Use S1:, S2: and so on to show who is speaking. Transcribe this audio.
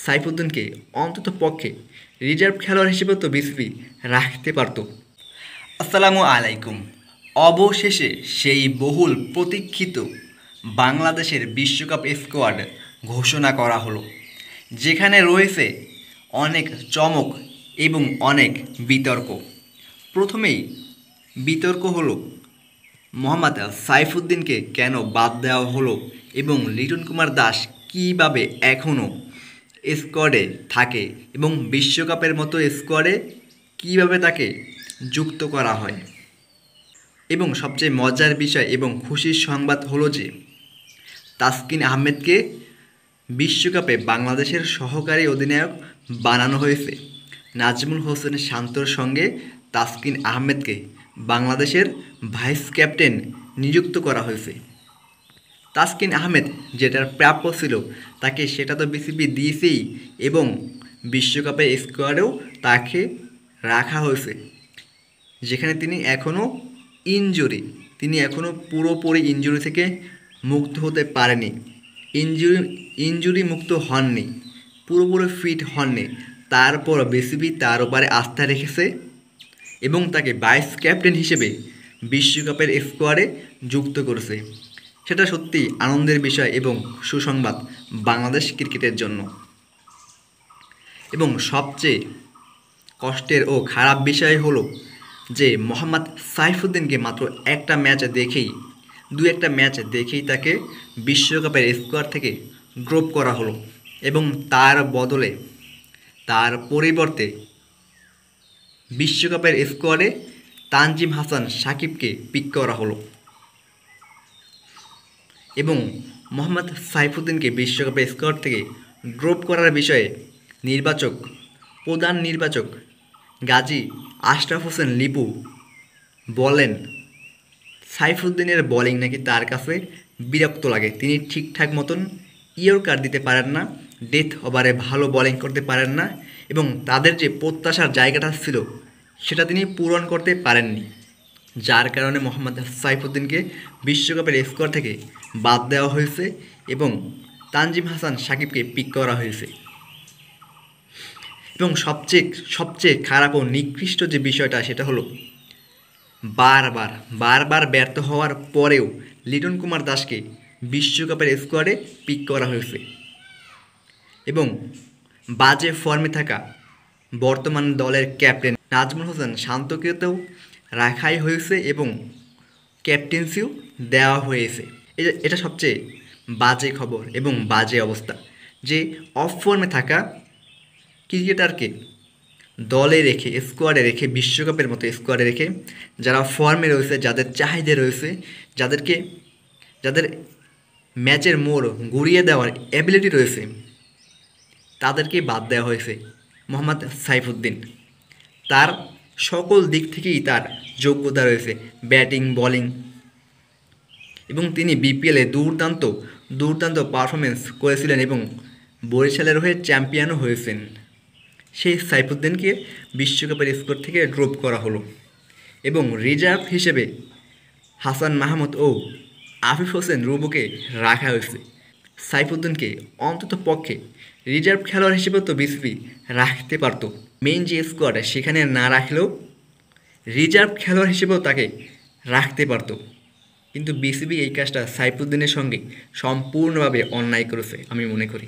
S1: সাইফুদ্দিনকে অন্তত পক্ষে রিজার্ভ খেলোয়াড় হিসেবে তো বিসিবি রাখতে পারত। আসসালামু আলাইকুম। অবশেষে সেই বহুল প্রতীক্ষিত বাংলাদেশের বিশ্বকাপ স্কোয়াড ঘোষণা করা হলো, যেখানে রয়েছে অনেক চমক এবং অনেক বিতর্ক। প্রথমেই বিতর্ক হলো মোহাম্মদ সাইফুদ্দিনকে কেন বাদ দেওয়া হলো এবং লিটন কুমার দাস কীভাবে এখনও স্কোয়াডে থাকে এবং বিশ্বকাপের মতো স্কোয়াডে কীভাবে তাকে যুক্ত করা হয়। এবং সবচেয়ে মজার বিষয় এবং খুশির সংবাদ হলো যে তাসকিন আহমেদকে বিশ্বকাপে বাংলাদেশের সহকারী অধিনায়ক বানানো হয়েছে। নাজমুল হোসেন শান্তর সঙ্গে তাসকিন আহমেদকে বাংলাদেশের ভাইস ক্যাপ্টেন নিযুক্ত করা হয়েছে। তাসকিন আহমেদ যেটার প্রাপ্য ছিল তাকে সেটা তো বিসিবি দিয়েছেই এবং বিশ্বকাপের স্কোয়াডেও তাকে রাখা হয়েছে, যেখানে তিনি এখনও পুরোপুরি ইনজুরি থেকে মুক্ত হতে পারেনি, ইনজুরি মুক্ত হননি, পুরোপুরি ফিট হননি। তারপর বিসিবি তার উপরে আস্থা রেখেছে এবং তাকে ভাইস ক্যাপ্টেন হিসেবে বিশ্বকাপের স্কোয়াডে যুক্ত করেছে। সেটা সত্যি আনন্দের বিষয় এবং সুসংবাদ বাংলাদেশ ক্রিকেটের জন্য। এবং সবচেয়ে কষ্টের ও খারাপ বিষয় হলো যে মোহাম্মদ সাইফুদ্দিনকে মাত্র দু একটা ম্যাচ দেখেই তাকে বিশ্বকাপের স্কোয়াড থেকে ড্রপ করা হলো এবং তার পরিবর্তে বিশ্বকাপের স্কোয়াডে তানজিম হাসান সাকিবকে পিক করা হলো। এবং মোহাম্মদ সাইফুদ্দিনকে বিশ্বকাপের স্কোয়াড থেকে ড্রপ করার বিষয়ে প্রধান নির্বাচক গাজী আশরাফ হোসেন লিপু বলেন, সাইফুদ্দিনের বোলিং নাকি তার কাছে বিরক্ত লাগে। তিনি ঠিকঠাক মতন ইয়র্কার দিতে পারেন না, ডেথ ওভারে ভালো বোলিং করতে পারেন না এবং তাদের যে প্রত্যাশার জায়গাটা ছিল সেটা তিনি পূরণ করতে পারেননি, যার কারণে মোহাম্মদ সাইফুদ্দিনকে বিশ্বকাপের স্কোয়াড থেকে বাদ দেওয়া হয়েছে এবং তানজিম হাসান সাকিবকে পিক করা হয়েছে। এবং সবচেয়ে খারাপ ও নিকৃষ্ট যে বিষয়টা সেটা হলো বারবার ব্যর্থ হওয়ার পরেও লিটন কুমার দাসকে বিশ্বকাপের স্কোয়াডে পিক করা হয়েছে এবং বাজে ফর্মে থাকা বর্তমান দলের ক্যাপ্টেন নাজমুল হোসেন শান্তকেও রাখাই হয়েছে এবং ক্যাপ্টেন্সিও দেওয়া হয়েছে। এটা সবচেয়ে বাজে খবর এবং বাজে অবস্থা যে অফ ফর্মে থাকা ক্রিকেটারকে দলে রেখে স্কোয়াডে রেখে বিশ্বকাপের মতো স্কোয়াডে রেখে যারা ফর্মে রয়েছে, যাদের চাহিদা রয়েছে, যাদের ম্যাচের মোড় ঘুরিয়ে দেওয়ার অ্যাবিলিটি রয়েছে, তাদেরকে বাদ দেওয়া হয়েছে। মোহাম্মদ সাইফুদ্দিন তার সকল দিক থেকেই তার যোগ্যতা রয়েছে, ব্যাটিং বোলিং, এবং তিনি বিপিএলে দুর্দান্ত পারফরমেন্স করেছিলেন এবং বরিশালের হয়ে চ্যাম্পিয়নও হয়েছেন। সেই সাইফুদ্দিনকে বিশ্বকাপের স্কোয়াড থেকে ড্রপ করা হলো এবং রিজার্ভ হিসেবে হাসান মাহমুদ ও আফিফ হোসেন রুবুকে রাখা হয়েছে। সাইফুদ্দিনকে অন্তত পক্ষে রিজার্ভ খেলোয়াড় হিসেবে তো বিসিবি রাখতে পারত, মেইন যে স্কোয়াড সেখানে না রাখলেও রিজার্ভ খেলোয়াড় হিসেবেও তাকে রাখতে পারত। কিন্তু বিসিবি এই কাজটা সাইফুদ্দিনের সঙ্গে সম্পূর্ণভাবে অন্যায় করেছে আমি মনে করি।